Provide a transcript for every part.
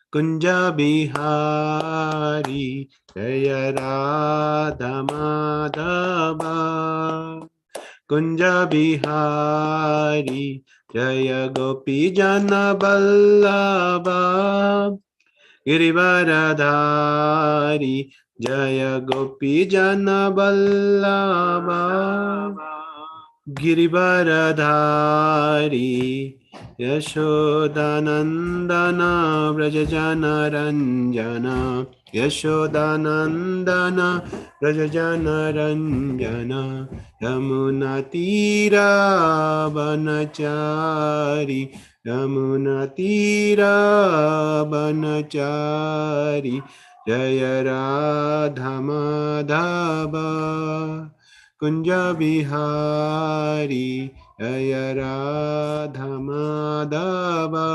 Kunja Bihari Jaya Radha Madhava Kunja Bihari Jaya Gopi Jana Vallabha Girivaradhari Jaya Gopi Jana Vallabha Girivaradhari Yashodanandana Vrajajana Ranjana Yashodanandana Vrajajana Ranjana Yamunatira Vanachari Yamunatira Vanachari Jaya Radha Madhava Kunja Bihari Jaya Radha Madhava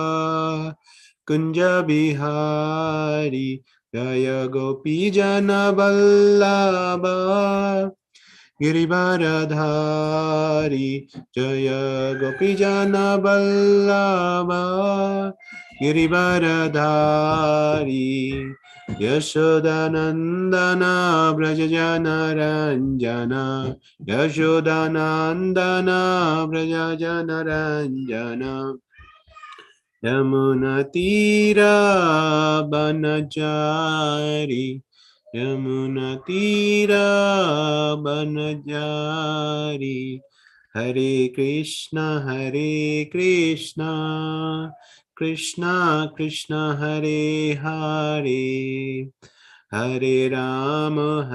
Kunja Bihari Jaya Gopi Jana Vallabha Girivaradhari Jaya Gopi Jana Vallabha Girivaradhari Yashodanandana Vrajajana Ranjana Yashodanandana Vrajajana Ranjana Yamunatira Banachari Yamunatira Banachari Hare Krishna Krishna Krishna Hare Hare Hare Rama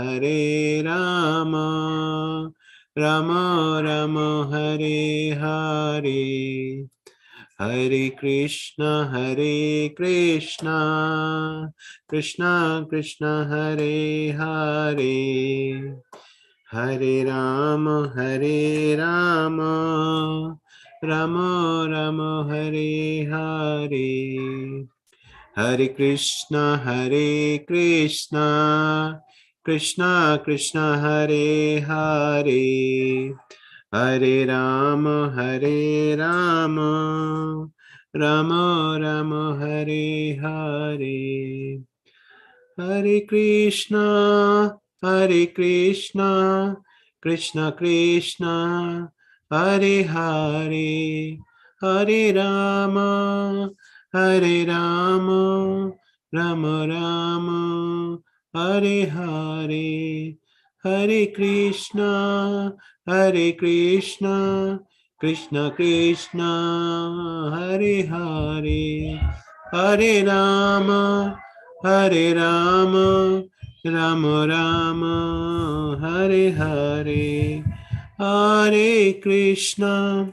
Rama Rama Hare Hare Hare Krishna Krishna Krishna Hare Hare Hare Rama Rama Rama Hare Hare Hare Krishna Krishna Krishna Hare Hare Hare Rama Rama Rama Hare Hare Hare Krishna Krishna Krishna Hare Hare Hare Rama Rama Rama Hare Hare Hare Krishna Krishna Krishna Hare Hare Hare Rama Rama Rama Hare Hare Hare Krishna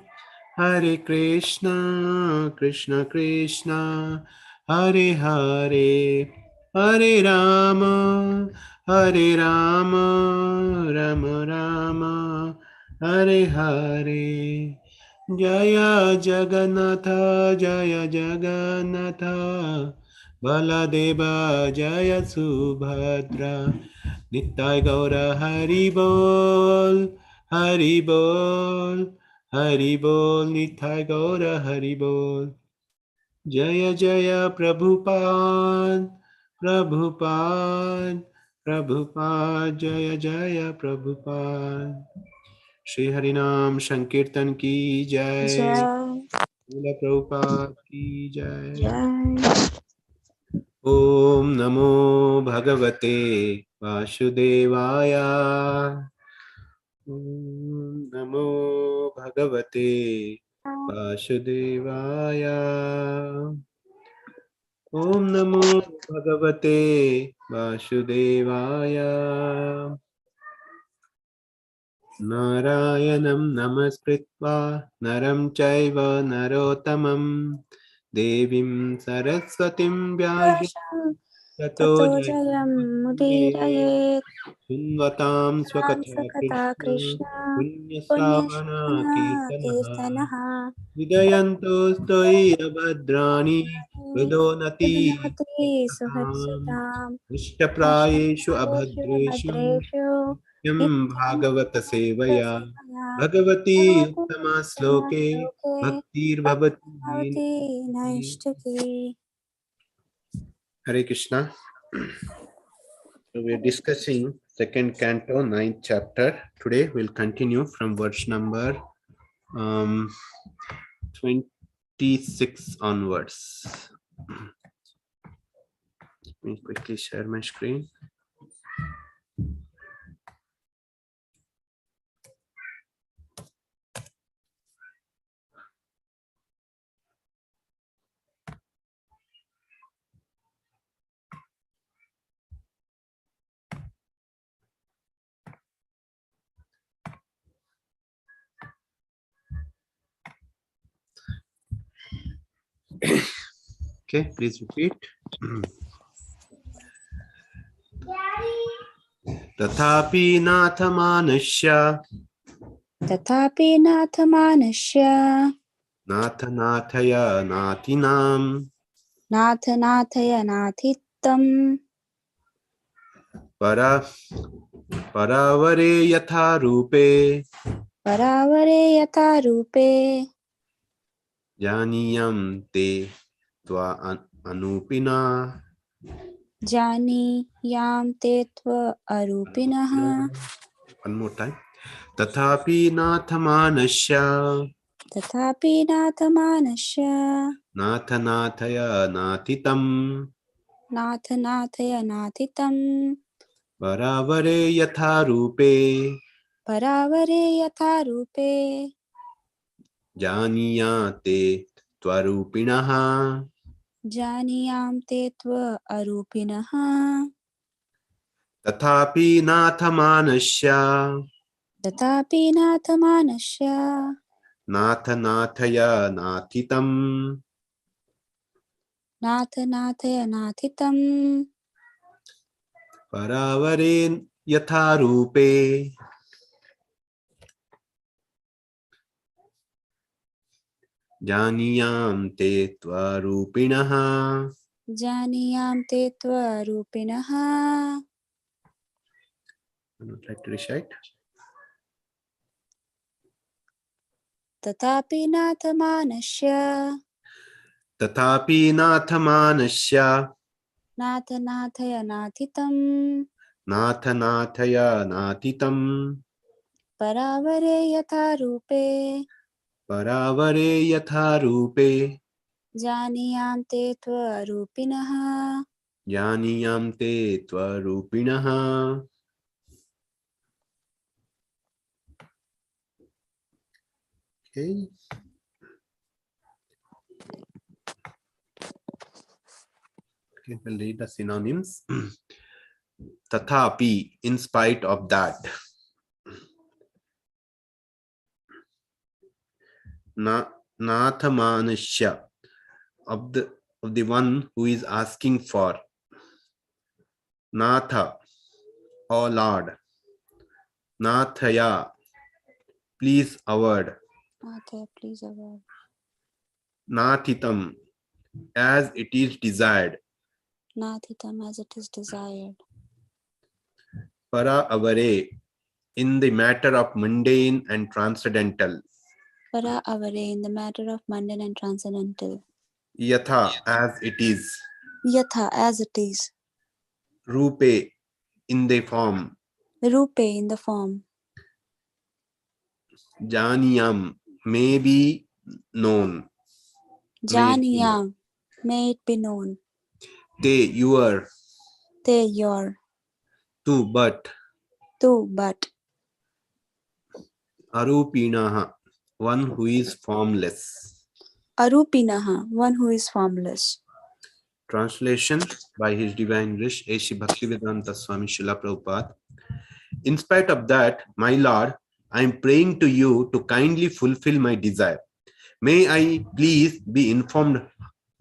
Krishna Krishna Hare Hare Hare Rama Rama Rama Hare Hare Jaya Jagannatha Baladeva Jaya Subhadra Nittai Gaura Hari Bol Nittai Gaura Hari Bol Jaya Jaya Prabhupada Jaya Jaya Prabhupada Shri Harinam Sankirtan ki jai Srila Prabhupada ki jai Om Namo Bhagavate Vasudevaya Om Namo Bhagavate Vasudevaya Om Namo Bhagavate Vasudevaya Narayanam Namaskritva Naram Chaiva Narottamam Devim Saraswatim Vyasam Tato Jayamudiraye Sunvatam Swakatha Krishna Punyaslavana Kirtanaha Vidayanto Stoi Abhadrani Vidonati Suhatsatam Ishtaprayeshu Abhadreshu Nityam Bhagavata Sevaya Bhagavati Uttama Sloke Bhaktir Bhavati Naishtaki. Hare Krishna. So we are discussing second canto, 9th chapter. Today we'll continue from verse number 26 onwards. Let me quickly share my screen. Okay, please repeat. Tathapi nathamanasya nathanathaya natinam नाथनाथयनाथित्तं paravare yatha rupe परावरे यथा रूपे janiyam te tva anupina. जानीयां ते त्व अरूपिणः. One more time. Tathapi nathamanasya तथापि नाथमानस्य nathanathaya natitam नाथनाथयनाथितं paravare yatha rupe परावरे यथा रूपे janiyate tvarupinaha. जानीयां ते त्व अरूपिणः. Tathapi nathamanasya तथापि नाथमानस्य nathanathaya natitam नाथनाथयनाथितं paravare yatha rupe janiyam te tvarupinaha. जानीयां ते त्व अरूपिणः. I would like to recite. तथापि नाथमानस्य Tathapi nathamanasya नाथनाथयनाथितं nathanathaya natitam परावरे यथा रूपे paravare yatha rupe जानीयां ते त्व अरूपिणः. janiyam te tvarupinaha. Okay. Okay, we'll read the synonyms. Tathapi, in spite of that. Nathamanasya, of the one who is asking for. Natha, O Lord. Nathaya, please award. Nathaya, please award. Nathitam, as it is desired. Nathitam, as it is desired. Para avare, in the matter of mundane and transcendental. Para avare, in the matter of mundane and transcendental. Yatha, as it is. Yatha, as it is. Rupe, in the form. Rupe, in the form. Janiyam, may be known. Janiyam, may it be known. Te, your. Te, your. Tu, but. Tu, but. Arupinaha, one who is formless. Arupinaha, one who is formless. Translation by His Divine Wish, A.C. Bhaktivedanta Swami Srila Prabhupada. In spite of that, my Lord, I am praying to you to kindly fulfill my desire. May I please be informed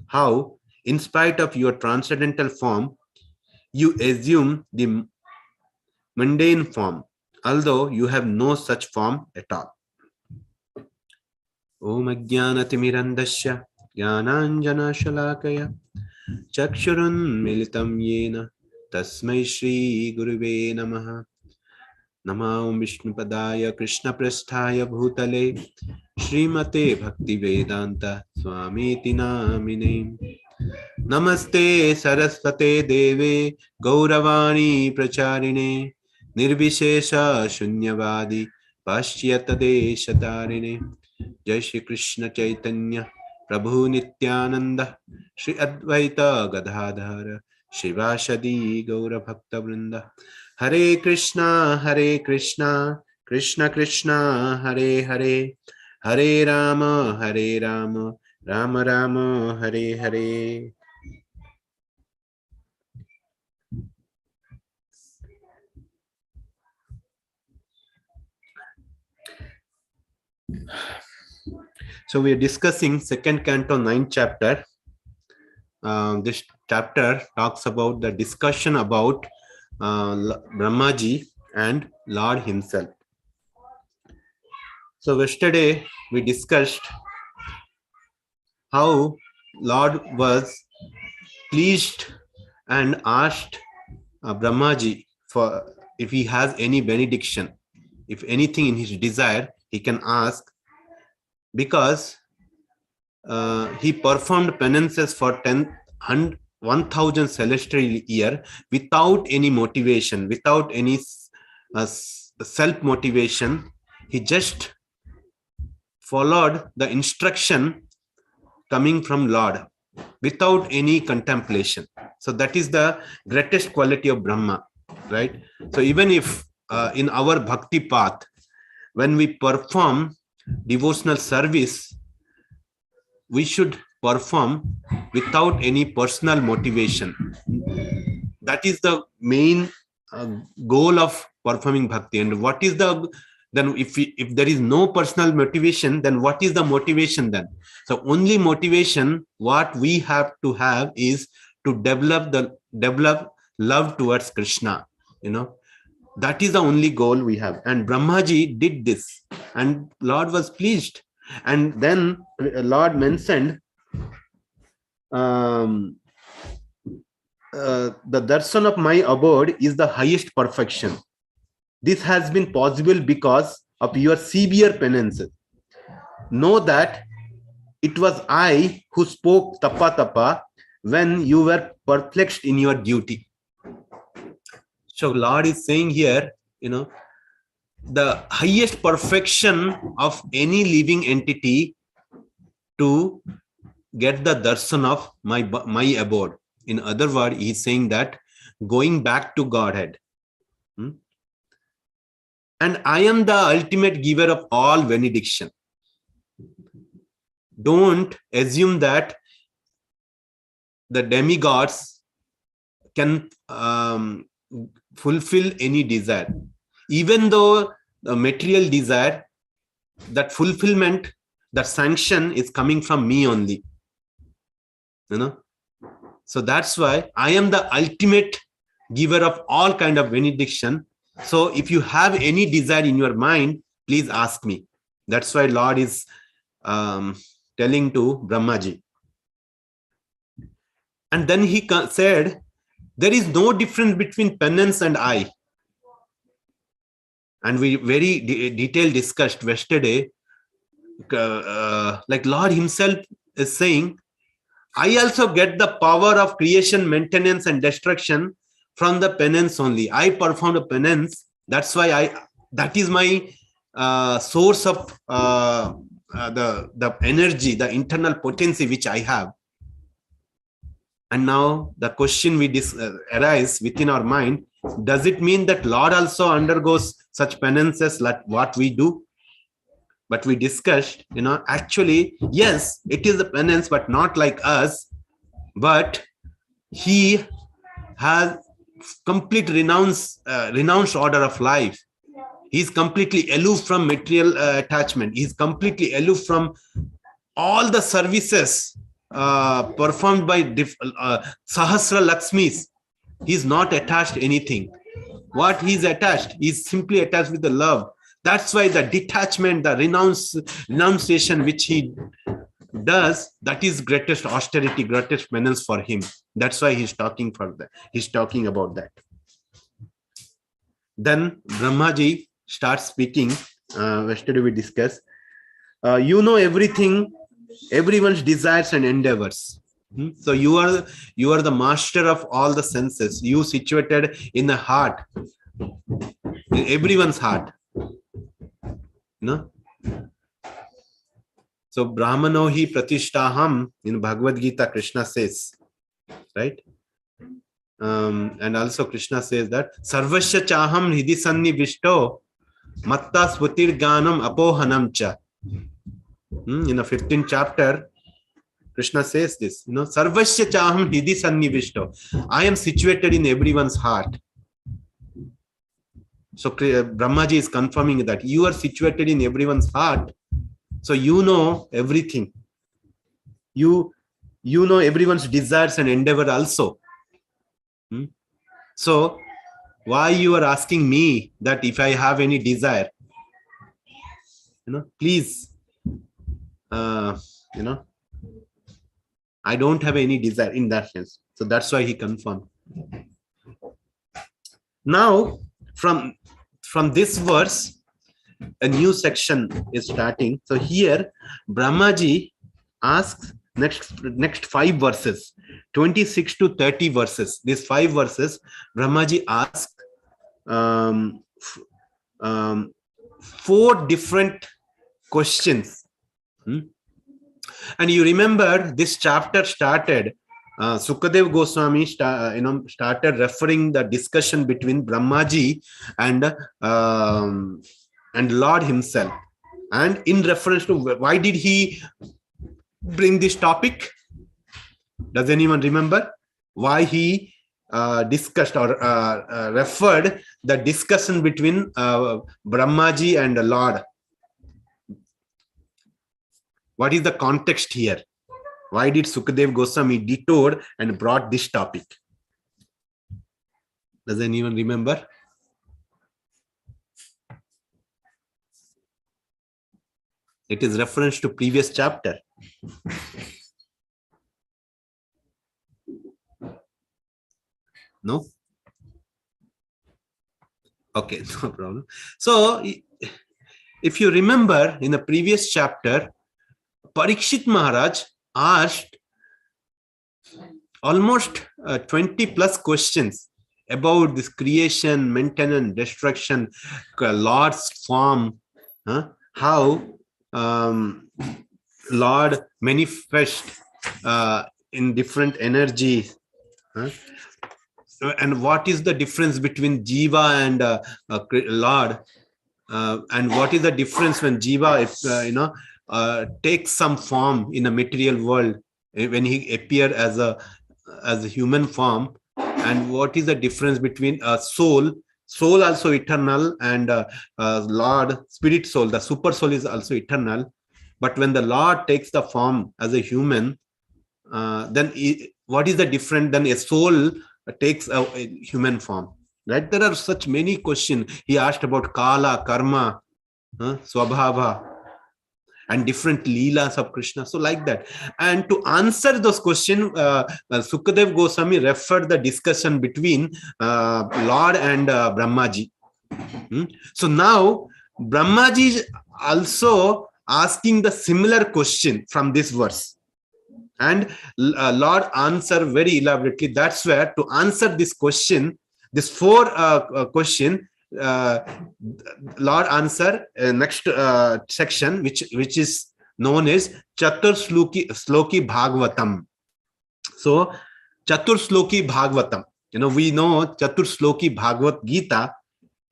how, in spite of your transcendental form, you assume the mundane form, although you have no such form at all. Om Ajnanatimirandasya Jnananjana Shalakaya Chakshurun Militam Yena Tasmai Shri Guruve Namaha. Namo Vishnupadaya Krishna Prasthaya Bhutale Srimate Bhaktivedanta Swamiti Namine Namaste Saraswate Deve Gauravani Pracharine Nirvishesha Shunyavadi Pashyata Deshatarine Jai Shri Krishna Chaitanya Prabhu Nityananda Shri Advaita Gadadhara Shivashadi Gaura Bhakta Vrinda Hare Krishna Krishna Krishna Hare Hare Hare Rama Rama Rama Hare Hare. So we are discussing second canto, 9th chapter. This chapter talks about the discussion about Brahmaji and Lord himself. So yesterday we discussed how Lord was pleased and asked Brahmaji for if he has any benediction, if anything in his desire, he can ask, because he performed penances for 1,000 celestial year without any motivation, without any self-motivation. He just followed the instruction coming from Lord without any contemplation. So that is the greatest quality of Brahma, right? So even if in our bhakti path, when we perform devotional service, we should perform without any personal motivation. That is the main goal of performing bhakti. And what is the then if there is no personal motivation, then what is the motivation then? So only motivation what we have to have is to develop love towards Krishna. That is the only goal we have. And Brahmaji did this, and Lord was pleased. And then Lord mentioned the darshan of my abode is the highest perfection. This has been possible because of your severe penances. Know that it was I who spoke tapa when you were perplexed in your duty. So Lord is saying here, the highest perfection of any living entity to get the darshan of my abode. In other words, he is saying that going back to Godhead. And I am the ultimate giver of all benediction. Don't assume that the demigods can fulfill any desire. Even though the material desire, that fulfillment, that sanction is coming from me only. So that's why I am the ultimate giver of all kind of benediction. So if you have any desire in your mind, please ask me. That's why Lord is telling to Brahmaji. And then he said, there is no difference between penance and I. And we very detailed discussed yesterday, like Lord himself is saying, I also get the power of creation, maintenance, and destruction from the penance only. I performed a penance. That's why that is my source of the energy, the internal potency which I have. And now the question we arise within our mind, does it mean that Lord also undergoes such penances like what we do? But we discussed, actually, yes, it is a penance, but not like us. But he has complete renounced order of life. He is completely aloof from material attachment. He is completely aloof from all the services performed by Sahasra Lakshmis. He is not attached to anything. What he is attached, he is simply attached with the love. That's why the detachment, the renunciation which he does, that is greatest austerity, greatest penance for him. That's why he's talking about that. Then Brahmaji starts speaking. Yesterday we discussed. You know everything, everyone's desires and endeavors. So you are the master of all the senses. You situated in the heart, in everyone's heart. So Brahmano hi pratishtaham in Bhagavad Gita, Krishna says, right? And also Krishna says that Sarvasya chaham hidi sannivishto matta swatir ganam apohanam cha. In the 15th chapter, Krishna says this, Sarvasya chaham hidi sannivishto. I am situated in everyone's heart. So Brahmaji is confirming that you are situated in everyone's heart. So you know everything. You know everyone's desires and endeavor also. So why you are asking me that if I have any desire? Please, I don't have any desire in that sense. So that's why he confirmed. Now, from this verse, a new section is starting. So here, Brahmaji asks next 5 verses, 26 to 30 verses. These 5 verses, Brahmaji asks 4 different questions. And you remember this chapter started. Sukadev Goswami started referring the discussion between Brahmaji and Lord himself. And in reference to why did he bring this topic? Does anyone remember why he discussed or referred the discussion between Brahmaji and the Lord? What is the context here? Why did Sukadev Goswami detour and brought this topic? Does anyone remember? It is reference to previous chapter. No? Okay, no problem. So, if you remember in the previous chapter, Parikshit Maharaj asked almost 20 plus questions about this creation, maintenance, destruction, Lord's form, how Lord manifest in different energies, and what is the difference between Jiva and Lord, and what is the difference when Jiva, takes some form in a material world, when he appear as a human form, and what is the difference between a soul also eternal, and Lord, spirit soul, the super soul is also eternal. But when the Lord takes the form as a human, then what is the difference? Then a soul takes a human form, right? There are such many questions. He asked about Kala, Karma, Swabhava, and different leelas of Krishna. So like that. And to answer those questions, Sukadev Goswami referred the discussion between Lord and Brahmaji. So now Brahmaji is also asking the similar question from this verse. And Lord answer very elaborately. That's where to answer this question, this 4 question, Lord answer next section, which is known as Chatur Sloki Bhagavatam. So Chatur Sloki Bhagavatam, we know Chatur Sloki Bhagavad Gita,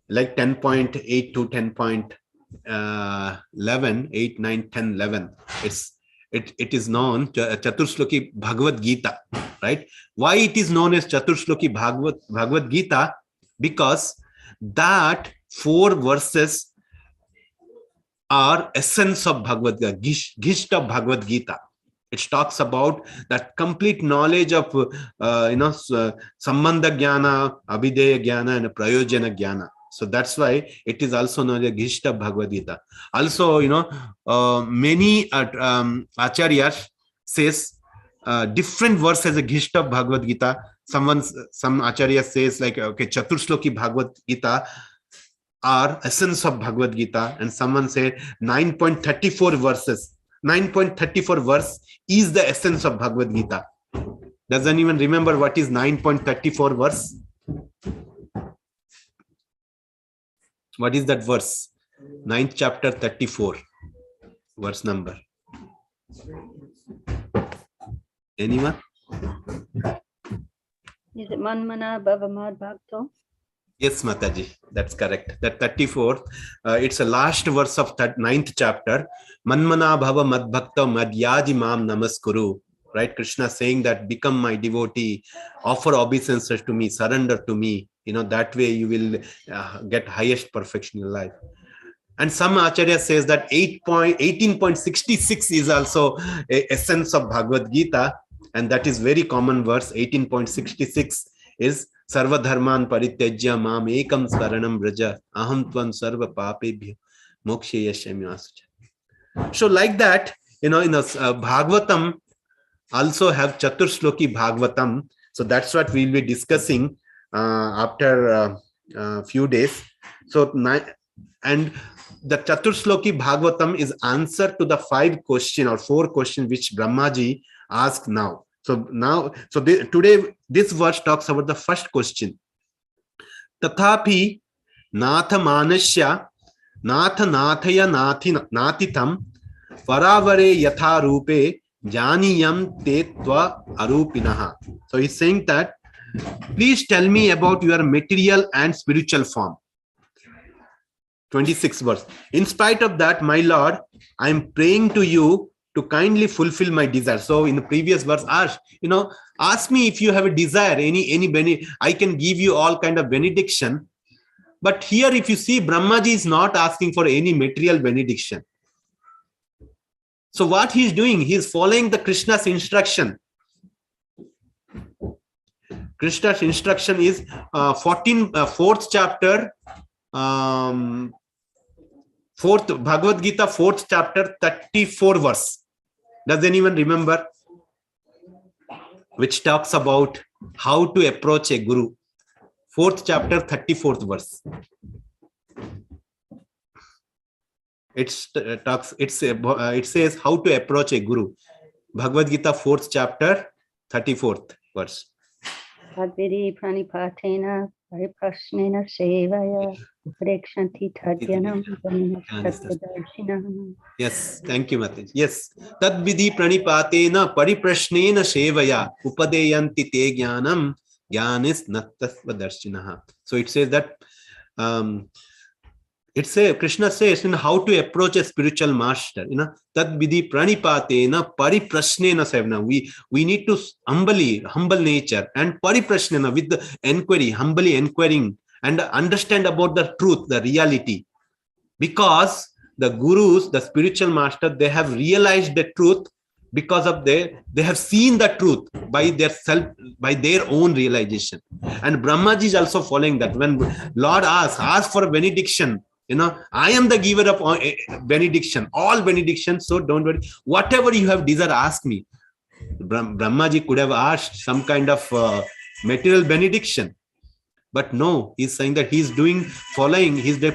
like 10.8 to 10.11, 8, 9, 10, 11. It is known Chatur Sloki Bhagavad Gita, right? Why it is known as Chatur Sloki Bhagavad Gita? Because that 4 verses are essence of Bhagavad Gita, gist of Bhagavad Gita. It talks about that complete knowledge of Sambandha Jnana, Abhideya Jnana, and Prayojana Jnana. So that's why it is also known as gist of Bhagavad Gita. Also, many acharyas says different verse as a gist of Bhagavad Gita. Some acharya says like, okay, Chatur Sloki Bhagavad Gita are essence of Bhagavad Gita, and someone say 9.34 verses. 9.34 verse is the essence of Bhagavad Gita. Does anyone remember what is 9.34 verse? What is that verse? 9th chapter 34 verse number. Anyone? Is it Manmana Bhava Mad Bhakto? Yes, Mataji, that's correct. That 34th, it's the last verse of that 9th chapter. Manmana Bhava Mad Bhakta Madhyaji Mam Namaskuru. Right? Krishna saying that become my devotee, offer obeisances to me, surrender to me. That way you will get highest perfection in life. And some Acharya says that 18.66 is also a essence of Bhagavad Gita. And that is very common verse. 18.66 is Sarva Dharman Parityajya Mam Ekam Saranam Braja Aham Tvam Sarva Papebhyo Mokshe Yashamyascha. So like that, in Bhagavatam also have Chaturshloki Bhagavatam. So that's what we'll be discussing after a few days. So and the Chaturshloki Bhagavatam is answer to the 4 questions which Brahmaji asked now. Today this verse talks about the first question. Tathapi Natha Manasya Natha Nathaya Natitam Paravare Yatha Rupe Janiyam Tetva Arupinaha. So he's saying that, please tell me about your material and spiritual form. 26th verse. In spite of that, my Lord, I am praying to you to kindly fulfill my desire. So in the previous verse, ask me if you have a desire, any I can give you all kind of benediction. But here, if you see, Brahmaji is not asking for any material benediction. So what he is doing, he is following the Krishna's instruction. Krishna's instruction is 4th chapter, 4th Bhagavad Gita, 4th chapter, 34 verse. Does anyone remember? Which talks about how to approach a guru. 4th chapter, 34th verse. It says how to approach a guru. Bhagavad Gita 4th chapter 34th verse. Adviri pranipatena pariprashnena sevaya upadekshanti tadyanam sattvadarshina. Yes, thank you, Mataji. Yes, tadvidhi pranipatena pariprashnena sevaya upadeyanti te jnanam jnanis nattasvadarshinaha. So it says that Krishna says how to approach a spiritual master. Tad vidhi pranipatena pariprashnena sevna. We need to humble nature, and pariprashnena with the inquiry, humbly inquiring and understand about the truth, the reality. Because the gurus, the spiritual master, they have realized the truth because of they have seen the truth by their own realization. And Brahmaji is also following that. When Lord asks for a benediction, I am the giver of benediction, all benediction. So don't worry. Whatever you have desire, ask me. Brahmaji could have asked some kind of material benediction. But no, he's saying that he's following, he's the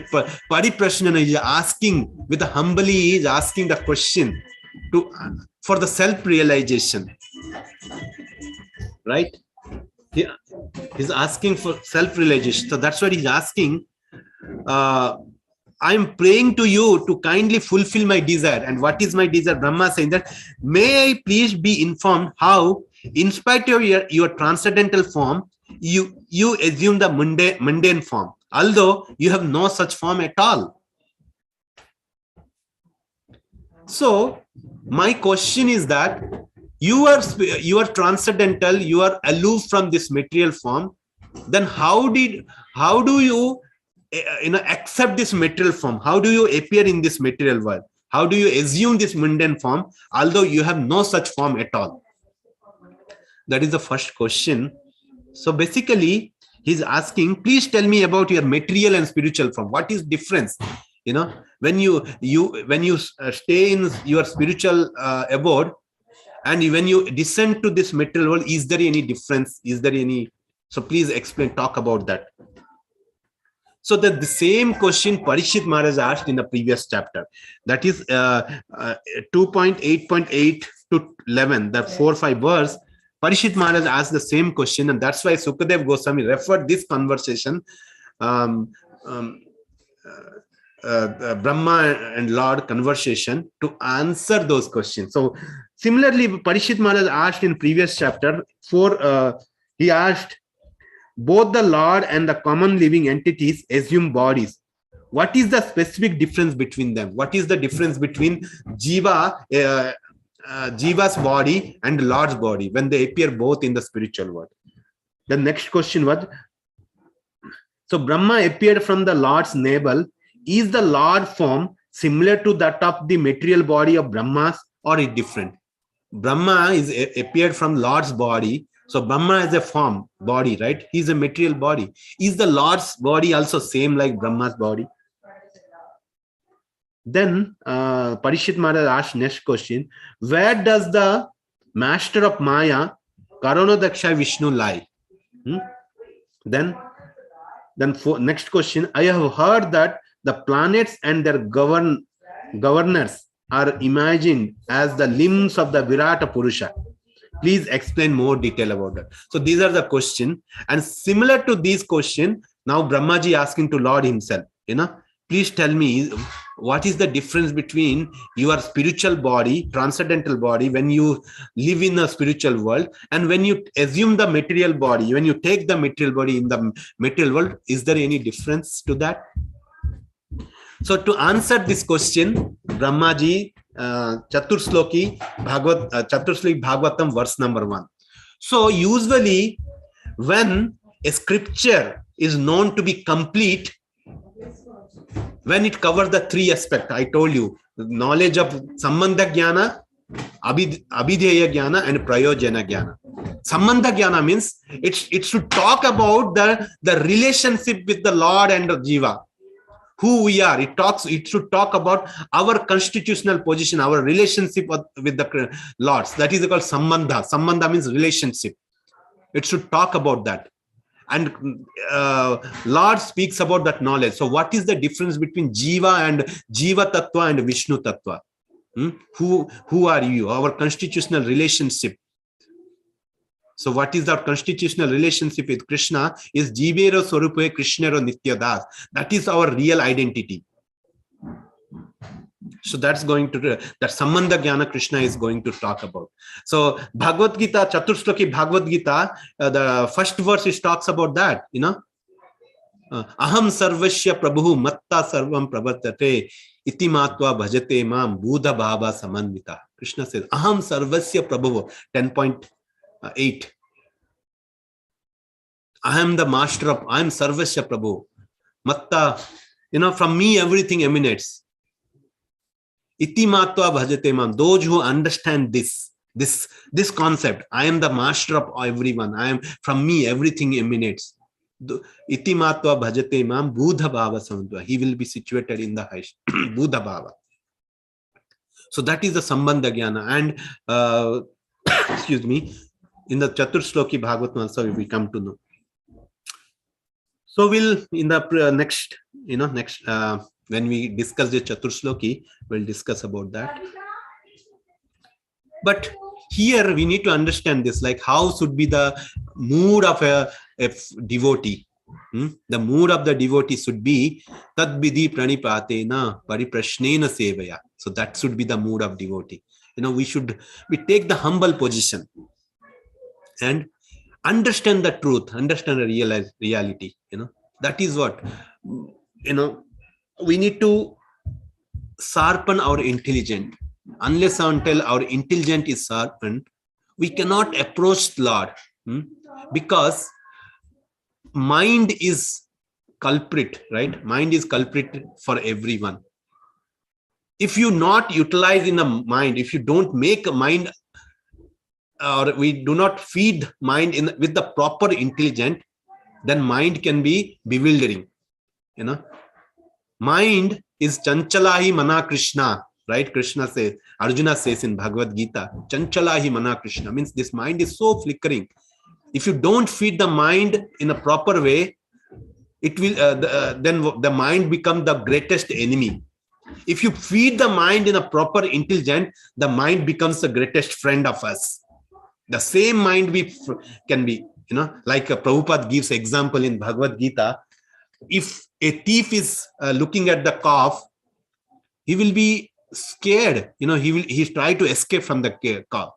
pariprashnana, he's asking with humbly, he's asking the question for the self-realization. Right? He's asking for self-realization. So that's what he's asking. I'm praying to you to kindly fulfill my desire. And what is my desire? Brahma saying that, may I please be informed how, in spite of your transcendental form, you assume the mundane form, although you have no such form at all. So my question is that you are transcendental, you are aloof from this material form. Then how do you accept this material form? How do you appear in this material world? How do you assume this mundane form, although you have no such form at all? That is the first question. So basically, he's asking, please tell me about your material and spiritual form. What is difference? When you stay in your spiritual abode, and when you descend to this material world, is there any difference? Is there any? So please explain, talk about that. So that the same question Parishit Maharaj asked in the previous chapter, that is 2.8.8 to 11, that 4-5 verse, Parishit Maharaj asked the same question, and that's why Sukadev Goswami referred this conversation, Brahma and Lord conversation, to answer those questions. So similarly, Parishit Maharaj asked in previous chapter 4, he asked, both the Lord and the common living entities assume bodies. What is the specific difference between them? What is the difference between Jiva's body and Lord's body when they appear both in the spiritual world? The next question was, so Brahma appeared from the Lord's navel. Is the Lord form similar to that of the material body of Brahmas, or is different? Brahma is appeared from Lord's body. So Brahma is a form, body, right? He's a material body. Is the Lord's body also same like Brahma's body? Then Parishit Maharaj asked next question, where does the master of Maya, Karanadaksha Vishnu, lie? Then for next question, I have heard that the planets and their governors are imagined as the limbs of the Virata Purusha. Please explain more detail about that. So these are the questions, and similar to these questions, now Brahmaji asking to Lord himself, please tell me what is the difference between your spiritual body, transcendental body, when you live in a spiritual world, and when you assume the material body, when you take the material body in the material world. Is there any difference to that? So to answer this question, Brahmaji, Chatursloki Bhagavatam, verse number 1. So usually when a scripture is known to be complete, when it covers the 3 aspects, I told you, knowledge of Sambandha Jnana, Abhidheya Jnana, and Prayojana Jnana. Sambandha Jnana means it should talk about the relationship with the Lord and the Jiva. Who we are. It should talk about our constitutional position, our relationship with the Lords. That is called Sambandha. Sambandha means relationship. It should talk about that. And Lord speaks about that knowledge. So what is the difference between Jiva and Jiva Tattva and Vishnu Tattva? Who are you? Our constitutional relationship. So what is our constitutional relationship with Krishna is Jivero Swarupe Krishnero Nityadas. That is our real identity. So that's going to, that Sambandha Jnana Krishna is going to talk about. So Bhagavad Gita, Chatursloki Bhagavad Gita, the first verse it talks about that, Aham Sarvasya Prabhu Matta Sarvam Pravartate Iti Matva Bhajate Mam Buddha Bhava Samanvita. Krishna says, Aham Sarvasya Prabhu, 10.8. I am the master of, I am Sarvasya Prabhu. Matta, from me everything emanates. Iti Matva Bhajate Mam. Those who understand this concept, I am the master of everyone. I am, from me everything emanates. Iti Matva Bhajate Mam Buddha Bhava Samanvita. He will be situated in the highest Buddha Bhava. So that is the Sambandha Jnana. And excuse me, in the Chatursloki Bhagavatam also we come to know. So we'll in the next, when we discuss the Chatursloki, we'll discuss about that. But here we need to understand this, like how should be the mood of a devotee. The mood of the devotee should be Tad Vidhi Pranipatena Pariprashnena Sevaya. So that should be the mood of devotee. We take the humble position and understand the truth, understand the reality. That is what, we need to sharpen our intelligence. Unless until our intelligence is sharpened, we cannot approach Lord, because mind is culprit, right? Mind is culprit for everyone. If you not utilize in the mind, if you don't make a mind, or we do not feed mind with the proper intelligence, then mind can be bewildering. Mind is Chanchalahi Mana Krishna, right? Krishna says, Arjuna says in Bhagavad Gita, Chanchalahi Mana Krishna, means this mind is so flickering. If you don't feed the mind in a proper way, it will then the mind become the greatest enemy. If you feed the mind in a proper intelligence, the mind becomes the greatest friend of us. The same mind can be, like Prabhupada gives example in Bhagavad Gita. If a thief is looking at the calf, he will be scared. He's try to escape from the cop.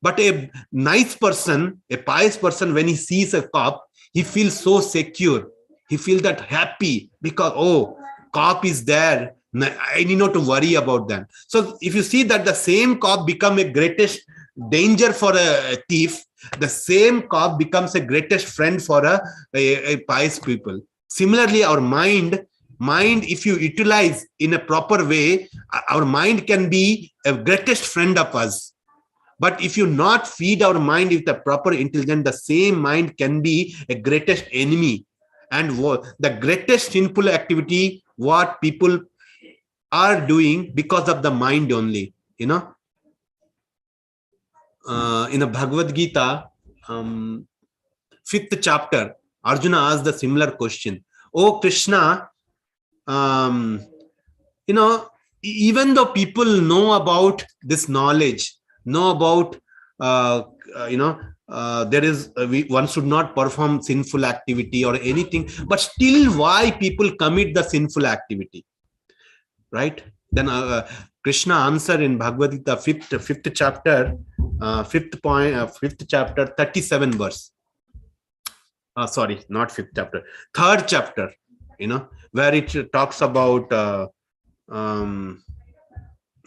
But a nice person, a pious person, when he sees a cop, he feels so secure. He feels that happy because, oh, cop is there. I need not to worry about them. So if you see that the same cop become a greatest danger for a thief, the same cop becomes a greatest friend for a pious people. Similarly, our mind, if you utilize in a proper way, our mind can be a greatest friend of us. But if you not feed our mind with the proper intelligence, the same mind can be a greatest enemy. And the greatest sinful activity, what people are doing because of the mind only, in the Bhagavad Gita, 5th chapter, Arjuna asked the similar question. Oh Krishna, even though people know about this knowledge, know about, one should not perform sinful activity or anything, but still why people commit the sinful activity, right? Then Krishna answer in Bhagavad Gita, 5th chapter, 5th chapter, 37 verse. Sorry, not 5th chapter, 3rd chapter, where it talks about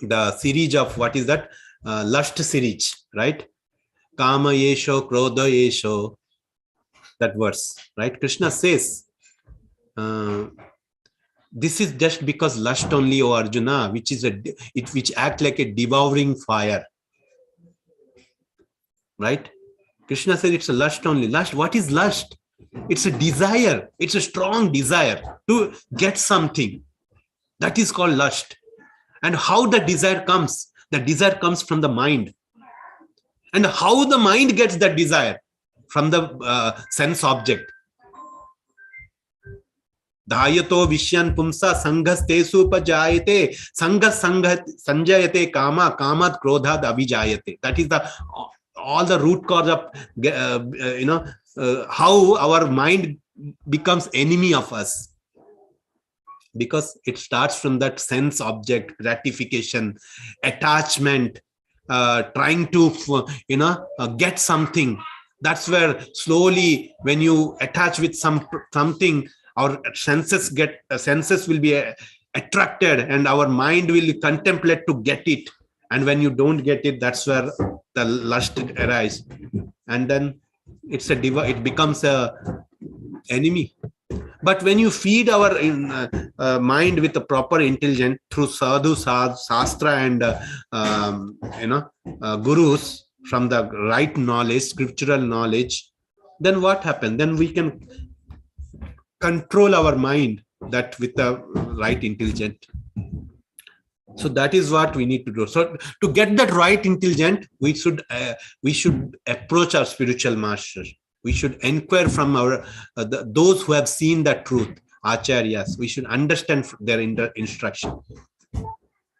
the series of, what is that? Lust series, right? Kama yesho, krodha yesho, that verse, right? Krishna says, this is just because lust only, O Arjuna, which act like a devouring fire, right? Krishna said it's a lust only. Lust, what is lust? It's a desire. It's a strong desire to get something. That is called lust. And how the desire comes? The desire comes from the mind. And how the mind gets that desire? From the sense object. Dhayato vishyan pumsa sanghas tesu upajayate sanghas sanjayate kama kamat krodhat abhijayate. That is all the root cause of how our mind becomes enemy of us, because it starts from that sense object, gratification, attachment, trying to get something. That's where slowly, when you attach with something, our senses will be attracted, and our mind will contemplate to get it. And when you don't get it, that's where the lust arises, and then it becomes a enemy. But when you feed our mind with the proper intelligence through sadhu, sastra, and gurus, from the right knowledge, scriptural knowledge, then what happens? Then we can control our mind that with the right intelligence. So that is what we need to do. So to get that right intelligence, we should approach our spiritual masters. We should inquire from those who have seen the truth, acharyas. We should understand their instruction.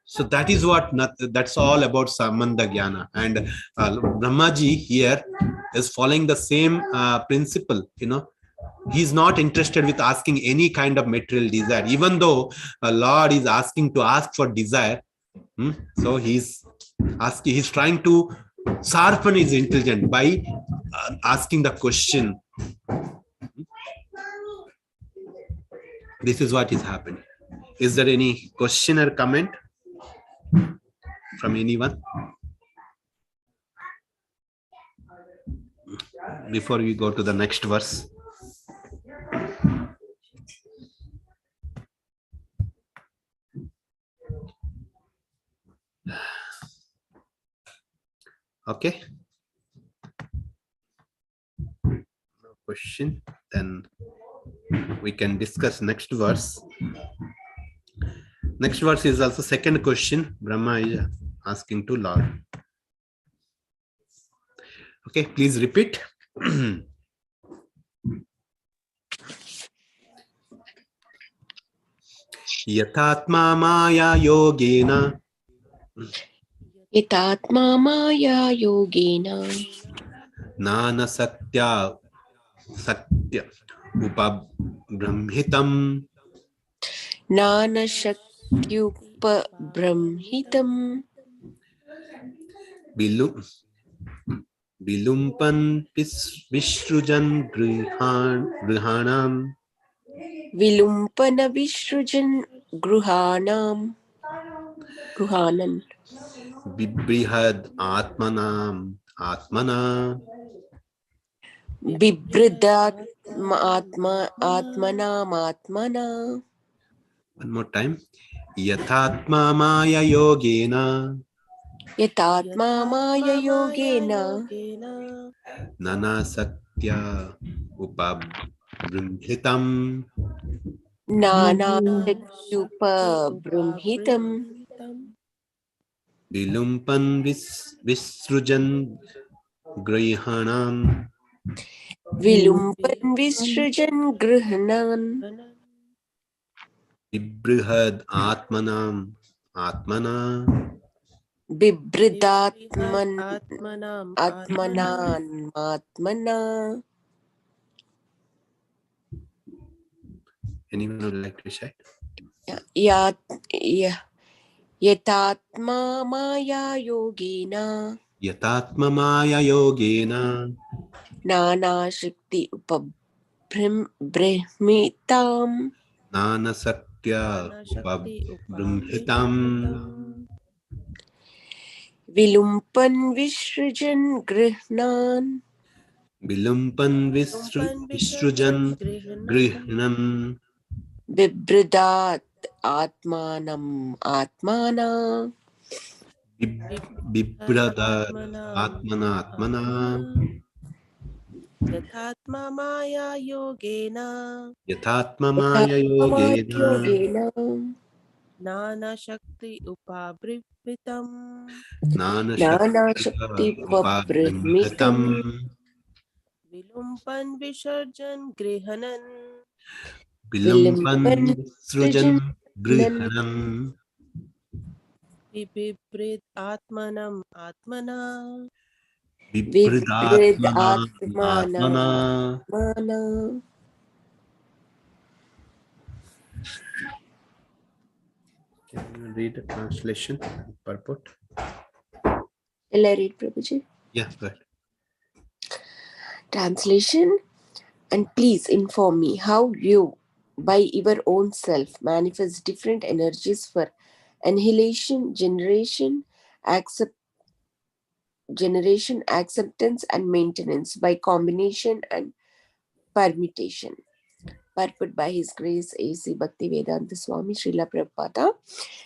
So that is that's all about Sambandha Jnana. And Brahmaji here is following the same principle. He's not interested with asking any kind of material desire, even though a Lord is asking to ask for desire. So he's trying to sharpen his intelligence by asking the question. This is what is happening. Is there any question or comment from anyone before we go to the next verse? Okay. No question. Then we can discuss next verse. Next verse is also second question. Brahma is asking to Lord. Okay, please repeat. Yatatma maya yogena Yatatma maya yogena nana satya upabramhitam nana shaktyupa brahmitam vilumpan vishrujan grihanam vilumpana vishrujan gruhanan bibrihad atmana. bibridatma atmana One more time. Yathatma maya yogena yatatma maya yogena nana satya upabrimhitam nana shaktyupa brahmitam vilumpan visrujan grihanam vilumpan vishrujan gruhanan bibrihad atmana. bibridatman atmana. Anyone would like to say? Ya yatatma maya yogena Yatatma maya yogena nana shakti brahmitam nana satya upabrimhitam vilumpan vishrujan grihnan vilumpan visrujan grihnam bibridat atmana bibradat atmana Yatatma maya yogena yatatma maya yogena nana shakti upabhrivitam nana nana shakti shakti upabrimhitam vilumpan visarjan grihanan vilumpan vilimpan visrujan grihanam vibhrid atmanam atmana vibrid bibridatmana atmana. atmana. Can you read the translation purport? Shall I read, Prabhuji? Yeah, go ahead. Translation. And please inform me how you, by your own self, manifest different energies for annihilation, generation, acceptance, and maintenance by combination and permutation. Purport by His Grace A.C. Bhaktivedanta Swami Srila Prabhupada.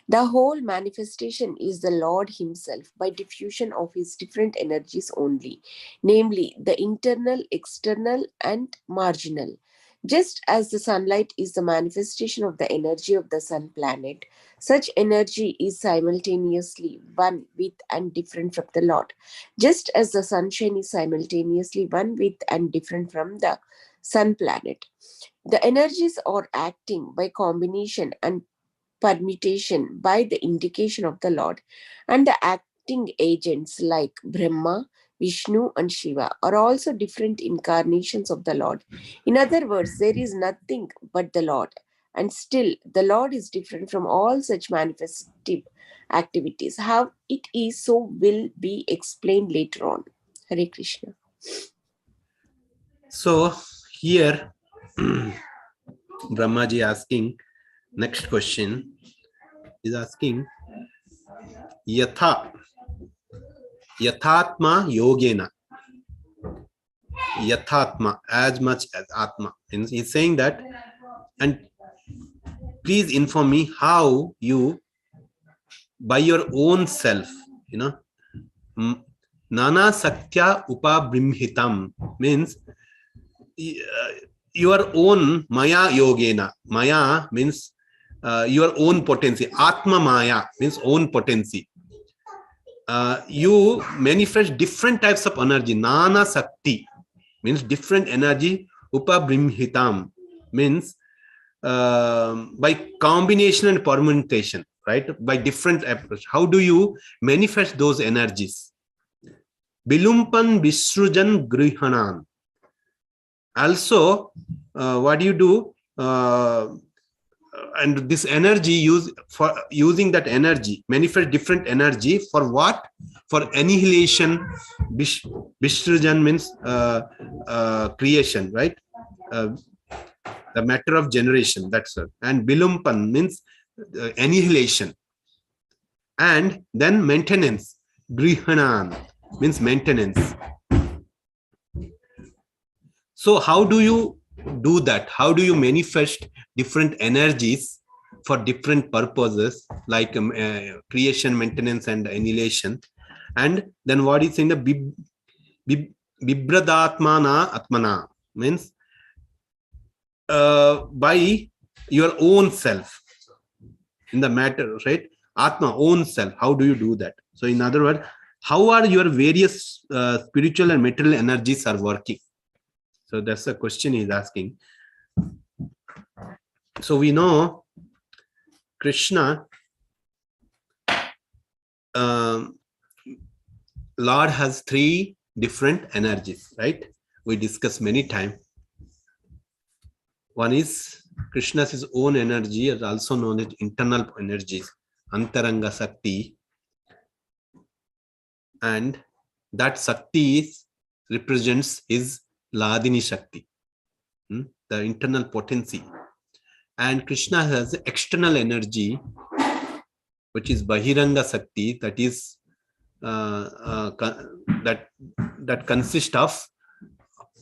The whole manifestation is the Lord Himself by diffusion of His different energies only, namely the internal, external, and marginal. Just as the sunlight is the manifestation of the energy of the sun planet, such energy is simultaneously one with and different from the Lord. Just as the sunshine is simultaneously one with and different from the sun planet. The energies are acting by combination and permutation by the indication of the Lord, and the acting agents like Brahma, Vishnu, and Shiva are also different incarnations of the Lord. In other words, there is nothing but the Lord, and still the Lord is different from all such manifestive activities. How it is so will be explained later on. Hare Krishna. So here Brahmaji asking next question is asking yathatma yogena, yathatma as much as atma. And he's saying that, and please inform me how you by your own self, nana satya upabrimhitam means your own maya yogena. Maya means your own potency. Atma maya means own potency. You manifest different types of energy. Nana sakti means different energy. Upabrimhitam means by combination and permutation, right? By different approach. How do you manifest those energies? Bilumpan Visrujan Grihanan. Also, what do you do? And this energy using that energy, manifest different energy for what? For annihilation. Visrujan means creation, right? The matter of generation, that's it. And Bilumpan means annihilation. And then maintenance. Grihanan means maintenance. So how do you do that? How do you manifest different energies for different purposes, like creation, maintenance, and annihilation? And then what is in the Bibradatmana Atmana means by your own self in the matter, right? Atma, own self. How do you do that? So in other words, how are your various spiritual and material energies are working? So that's the question he's asking. So we know Krishna, Lord has three different energies, right? We discussed many times. One is Krishna's own energy, is also known as internal energies, Antaranga Sakti. And that Sakti represents his Ladini Shakti, the internal potency. And Krishna has external energy, which is Bahiranga Sakti, that is that consists of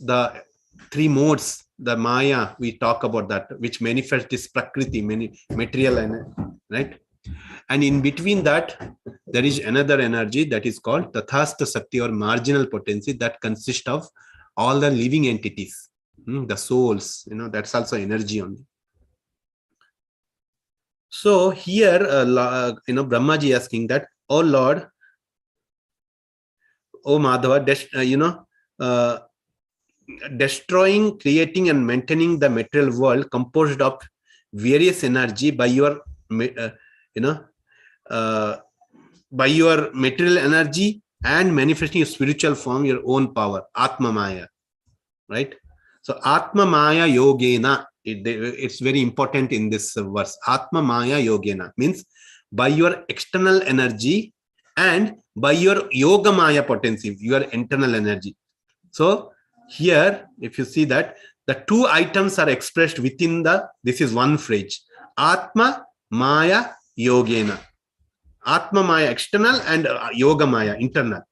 the three modes, the Maya, we talk about that, which manifests this Prakriti, material, right? And in between that, there is another energy that is called Tathastha Sakti, or marginal potency, that consists of all the living entities, the souls, that's also energy only. So here, Brahmaji asking that, oh Lord, oh Madhava, destroying, creating, and maintaining the material world composed of various energy by your, by your material energy and manifesting your spiritual form, your own power, Atma Maya, right? So Atma Maya Yogena, it's very important in this verse. Atma Maya Yogena means by your external energy and by your Yoga Maya potency, your internal energy. So here, if you see that, the two items are expressed within this is one phrase, Atma Maya Yogena. Atma Maya external and Yoga Maya internal.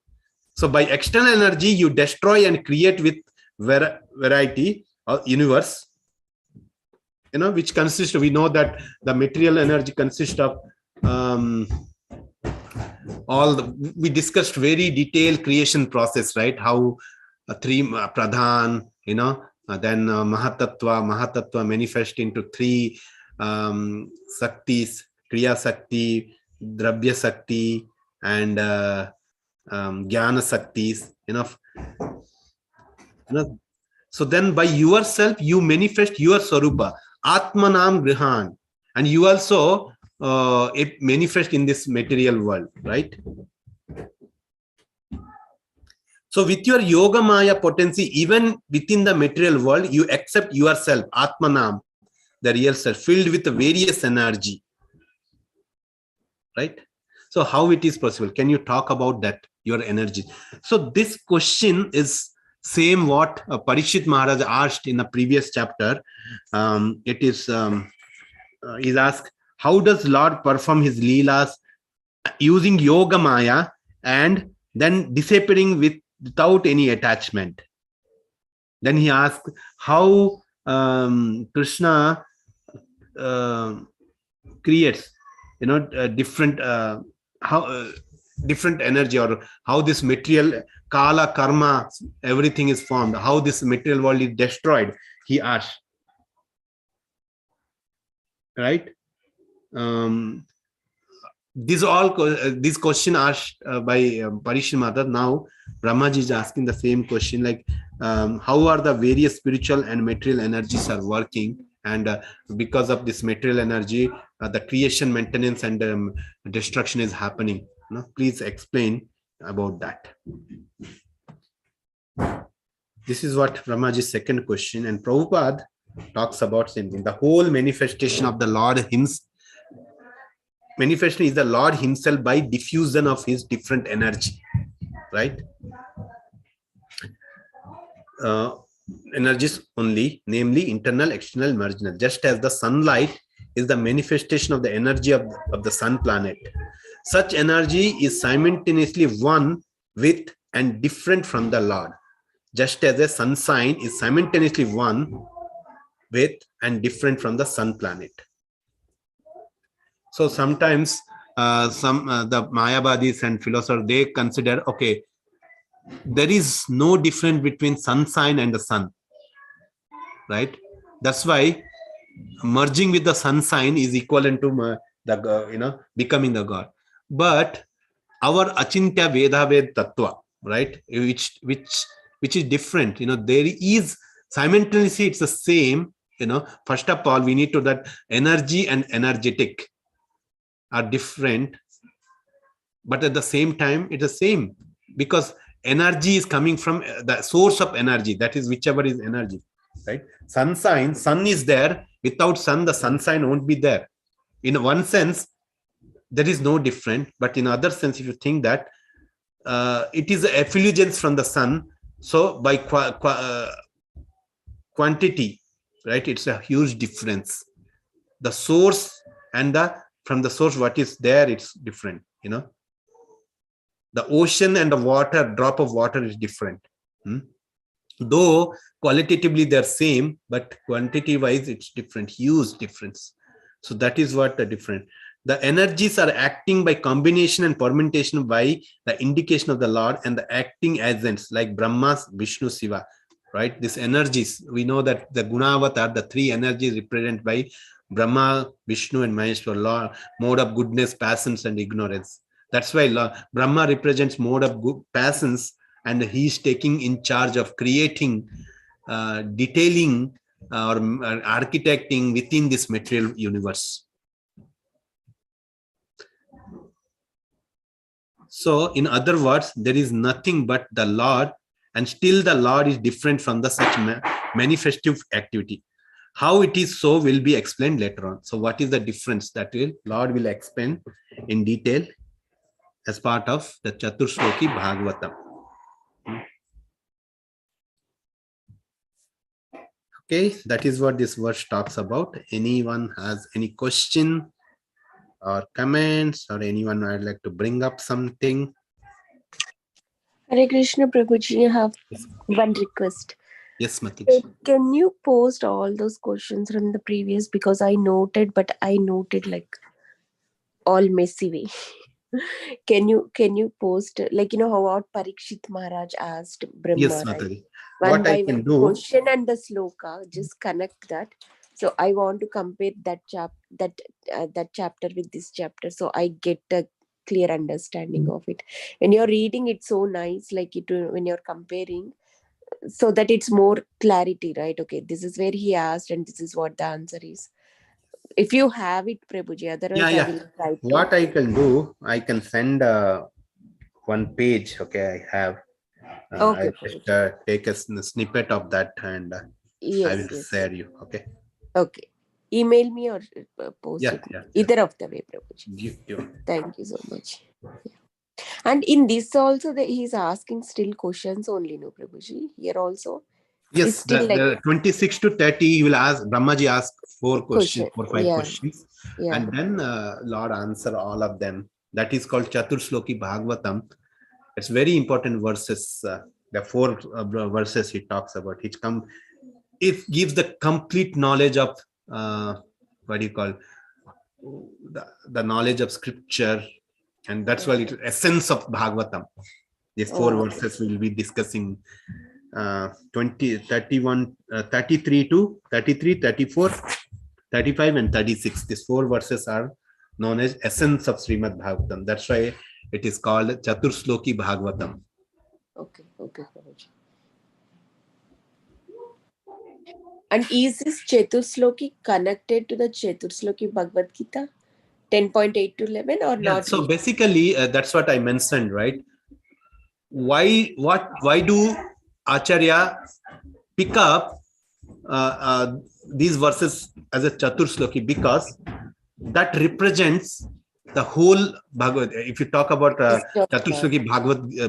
So by external energy, you destroy and create with variety of universe, which consists, we know that the material energy consists of we discussed very detailed creation process, right? How three pradhan, then Mahatattva manifest into three Saktis, Kriya Sakti, Drabya Sakti, and Jnana Saktis, So then by yourself, you manifest your Swarupa, Atmanam Grihan, and you also manifest in this material world, right? So with your Yoga Maya potency, even within the material world, you accept yourself, Atmanam, the real self, filled with various energy, right? So how it is possible? Can you talk about that, your energy? So this question is same what Parikshit Maharaj asked in the previous chapter. It is, he's asked, how does Lord perform his Leelas using Yoga Maya and then disappearing without any attachment? Then he asked how Krishna creates, different different energy, or how this material kala karma, everything is formed, how this material world is destroyed, he asked, right? This question asked by Parikshit Maharaj. Now Brahmaji is asking the same question, like how are the various spiritual and material energies are working and because of this material energy, the creation, maintenance, and destruction is happening. Please explain about that. This is what Brahmaji's second question, and Prabhupada talks about same thing. The whole manifestation of the Lord himself. Manifestation is the Lord himself by diffusion of his different energy, right? Energies only, namely internal, external, marginal. Just as the sunlight is the manifestation of the energy of the sun planet, such energy is simultaneously one with and different from the Lord. Just as a sun sign is simultaneously one with and different from the sun planet. So sometimes the Mayavadis and philosophers, they consider, okay, there is no difference between sun sign and the sun, right? That's why merging with the sun sign is equivalent to the becoming a god. But our Achintya Veda Ved Tattva, right, which is different, there is simultaneously it's the same. First of all, we need to that energy and energetic are different, but at the same time it's the same, because energy is coming from the source of energy, that is whichever is energy, right? Sun sign, sun is there. Without sun, the sun sign won't be there. In one sense, there is no different, but in other sense, if you think that it is an effulgence from the sun, so by quantity, right, it's a huge difference. The source and from the source, what is there, it's different. The ocean and the water, drop of water is different. Though qualitatively they're same, but quantity wise it's different, huge difference. So that is what the different. The energies are acting by combination and permutation by the indication of the Lord and the acting agents like Brahma, Vishnu, Shiva, right? These energies, we know that the Gunavatar, the three energies represented by Brahma, Vishnu, and Maheshwar, Lord, mode of goodness, passions, and ignorance. That's why Brahma represents mode of good passions, and he is taking in charge of creating, detailing, or architecting within this material universe. So, in other words, there is nothing but the Lord, and still the Lord is different from the such manifestive activity. How it is so will be explained later on. So, what is the difference? That Lord will explain in detail as part of the Chaturshloki Bhagavatam. Okay, that is what this verse talks about. Anyone has any question or comments, or anyone would like to bring up something? Hare Krishna Prabhuji, I have one request. Yes, Matish. Can you post all those questions from the previous, because I noted, but I noted like all messy way. Can you post, like, how about Parikshit Maharaj asked Brahma, Yes, right? Mataji. One What by I can one do, question and the sloka, just connect that. So I want to compare that chapter with this chapter, so I get a clear understanding of it. When you're reading, it's so nice, like when you're comparing, so that it's more clarity, right? Okay, this is where he asked and this is what the answer is. If you have it, Prabhuji, otherwise I will try to. What I can do, I can send one page. Okay, I have. Okay, I just take a snippet of that, and I will share you. Okay. Okay. Email me or post it. Either of the way, Prabhuji. Thank you so much. Yeah. And in this also, he's asking still questions only, no, Prabhuji? Here also? Yes, still the 26 to 30, he will ask, Brahmaji ask 4 questions, 4 5 questions. Yeah. And then Lord answer all of them. That is called Chaturshloki Bhagavatam. It's very important verses. The 4 verses he talks about. It gives the complete knowledge of, what do you call, the knowledge of scripture. And that's why it's essence of Bhagavatam. These 4 verses we will be discussing. 20, 31, 33 to 33, 34, 35, and 36. These 4 verses are known as essence of Srimad Bhagavatam. That's why it is called Chaturshloki Bhagavatam. Okay. And is this Chatusloki connected to the Chatusloki Bhagavad Gita 10.8 to 11 or Yeah, not? so basically, that's what I mentioned, right? Why do Acharya pick up these verses as a Chatusloki? Because that represents the whole Bhagavad. If you talk about Chatusloki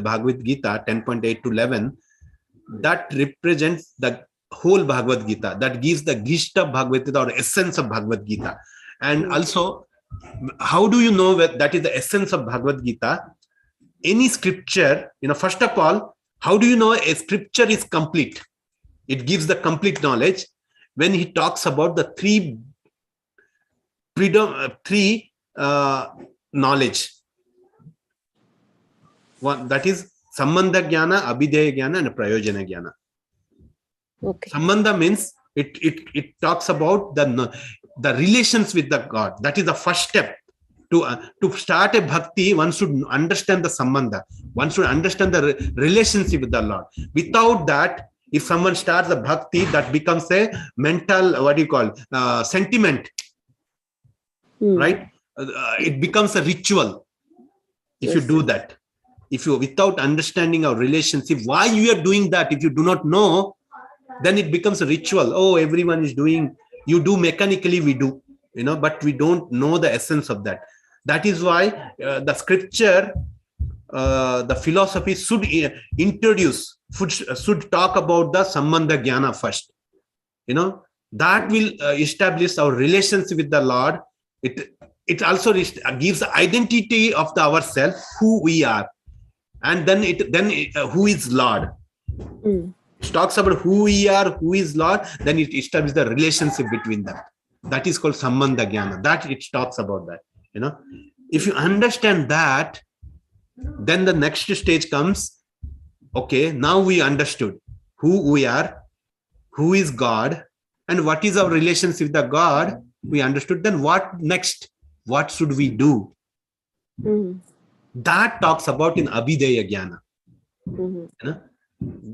Bhagavad Gita 10.8 to 11, that represents the whole Bhagavad Gita. That gives the gist of Bhagavad Gita or essence of Bhagavad Gita. And also, how do you know that is the essence of Bhagavad Gita? Any scripture, first of all, how do you know a scripture is complete? It gives the complete knowledge when he talks about the three knowledge. One, that is Sambandha Jnana, Abhideya Jnana, and Prayojana Jnana. Okay. Sambandha means it talks about the relations with the God. That is the first step. To start a bhakti, one should understand the sambandha. One should understand the relationship with the Lord. Without that, if someone starts a bhakti, that becomes a mental, sentiment, right? It becomes a ritual. If you do that, if you without understanding our relationship, why you are doing that, if you do not know, then it becomes a ritual. Oh, everyone is doing, you do mechanically, we do, but we don't know the essence of that. That is why the scripture, the philosophy should introduce, should talk about the Sambandha Jnana first. That will establish our relationship with the Lord. It also gives identity of ourselves, who we are, and then who is Lord. It talks about who we are, who is Lord, then it establishes the relationship between them. That is called Sambandha Jnana. That it talks about that. If you understand that, then the next stage comes. Okay, now we understood who we are, who is God, and what is our relationship with the God. We understood. Then what next? What should we do? That talks about in Abhideya Jnana.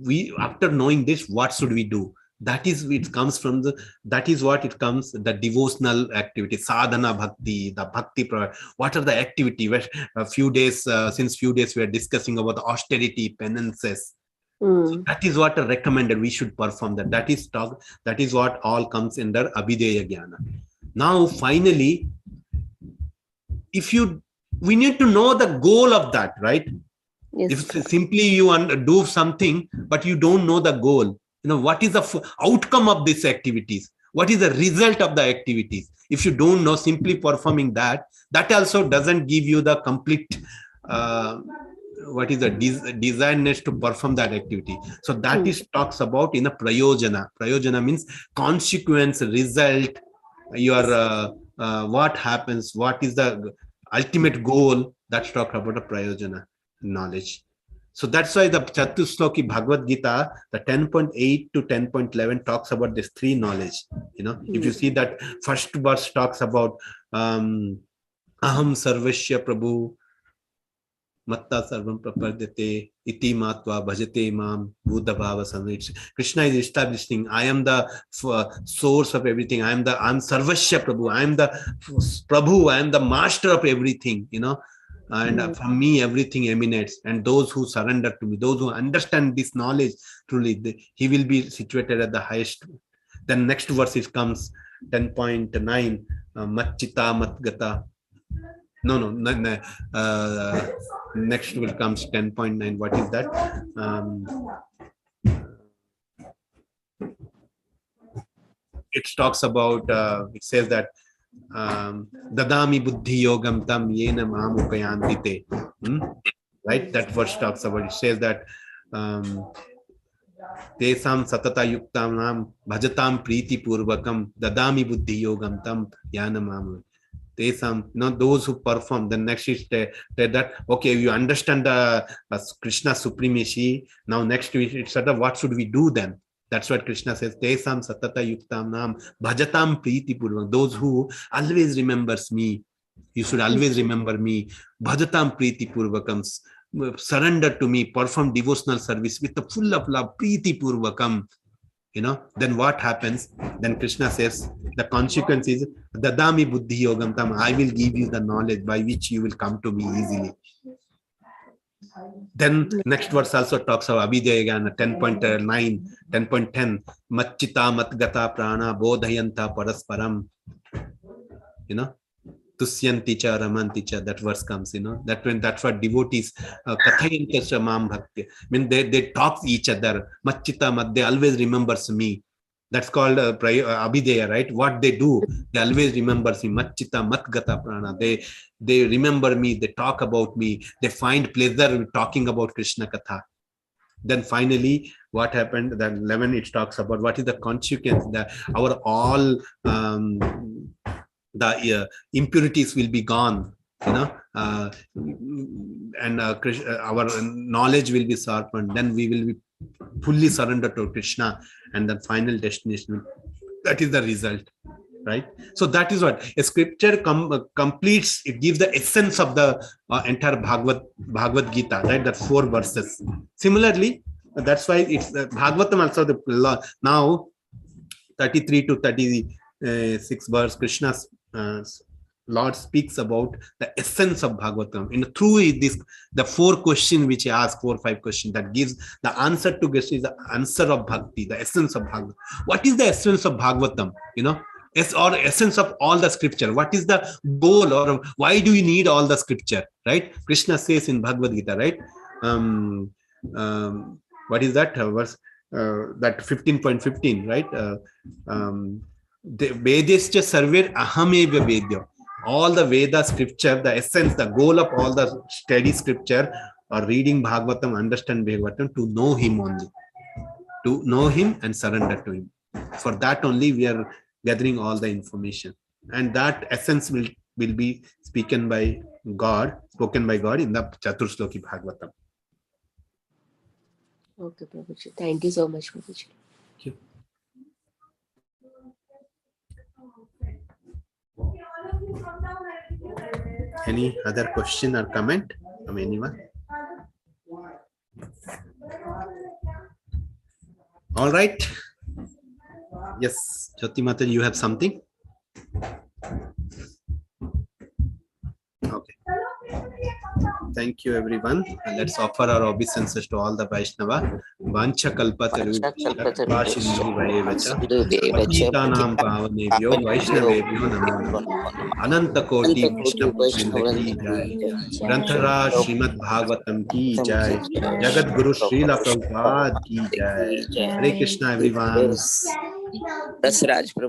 We, after knowing this, what should we do? That is, it comes from that is what it comes, the devotional activity, sadhana bhakti, the bhakti. What are the activity? Where since few days we are discussing about the austerity, penances. So that is what are recommended. We should perform that. That is what all comes under Abhideya Jnana. Now, finally, we need to know the goal of that, right? Yes. If simply you do something, but you don't know the goal, what is the outcome of these activities? What is the result of the activities? If you don't know, simply performing that also doesn't give you the complete, what is the desiredness to perform that activity. So that is talks about in a prayojana. Prayojana means consequence, result, your what happens, what is the ultimate goal. That's talked about a prayojana knowledge. So that's why the Chatusloki Bhagavad Gita, the 10.8 to 10.11 talks about this three knowledge. If you see that first verse talks about Aham Sarvasya Prabhu Matta Sarvam Prapadyate Iti Matva Bhajate Mam Buddha Bhava Samvit. Krishna is establishing, I am the source of everything. I'm Sarvasya Prabhu. I am the Prabhu. I am the master of everything, and from me everything emanates. And those who surrender to me, those who understand this knowledge truly, he will be situated at the highest. Then next verse it comes 10.9 Machita Matgata. No, next will comes 10.9. What is that? It talks about, it says that Dadami Buddhi Yogam Tam Yena Mamupayantite. Right? That verse talks about, it says that Tesam Satata Yuktam Nam Bhajatam Priti Purvakam Dadami Buddhi Yogam Tam Yana Mamu. Those who perform. The next is that, okay, you understand the Krishna supremacy. Now next it's sort of what should we do then? That's what Krishna says. Tesam satata yuktam nam bhajatam priti purvam. Those who always remembers me. You should always remember me. Bhajatam priti purvakam. Surrender to me. Perform devotional service with the full of love. Priti purvakam. then what happens? Then Krishna says, the consequence is, Dadami Buddhi Yogam Tam, I will give you the knowledge by which you will come to me easily. Then next verse also talks of Abhidaya again, 10.9, 10.10, Machita Matgata Prana Bodhayanta Parasparam. Tusyanti cha ramanti cha, that verse comes, that's what devotees, kathayanta shamam bhakti, they talk each other, machita they always remembers me. That's called abhidaya, right? What they do, they always remembers me. Machita matgata prana, they remember me, they talk about me, they find pleasure talking about Krishna katha. Then finally, what happened? That 11 it talks about what is the consequence, that our all the impurities will be gone, and our knowledge will be sharpened. Then we will be fully surrendered to Krishna, and the final destination, that is the result, right? So that is what a scripture completes. It gives the essence of the entire Bhagavad Gita, right? That 4 verses. Similarly, that's why it's Bhagavatam also, the now 33 to 36 verse, Krishna's Lord speaks about the essence of Bhagavatam. Through this, the 4 questions which he asked, 4 or 5 questions, that gives the answer to Krishna is the answer of Bhakti, the essence of Bhagavatam. What is the essence of Bhagavatam? Or essence of all the scripture. What is the goal, or why do you need all the scripture, right? Krishna says in Bhagavad Gita, right? What is that verse? That 15.15, right? The Vedescha Sarver Ahameva Vedya. All the Veda scripture, the essence, the goal of all the study scripture or reading Bhagavatam, understand Bhagavatam, to know him only. To know him and surrender to him. For that only we are gathering all the information. And that essence will be spoken by God in the Chaturshloki Bhagavatam. Okay, Prabhuji. Thank you so much, Prabhuji. Thank you. Any other question or comment from anyone? All right. Yes, Jyoti Mata, you have something? Okay. Thank you, everyone. And let's offer our obeisances to all the Vaishnava. Vancha kalpataru vashindu vayevacha patitanam pavanebhyo vaishnavebhyo namo ananta koti Vaishnav ki jai. Granthara Srimad Bhagavatam ki jai. Jagat Guru Srila Prabhupada ki jai. Hare Krishna, everyone. Rasraj Prabhu.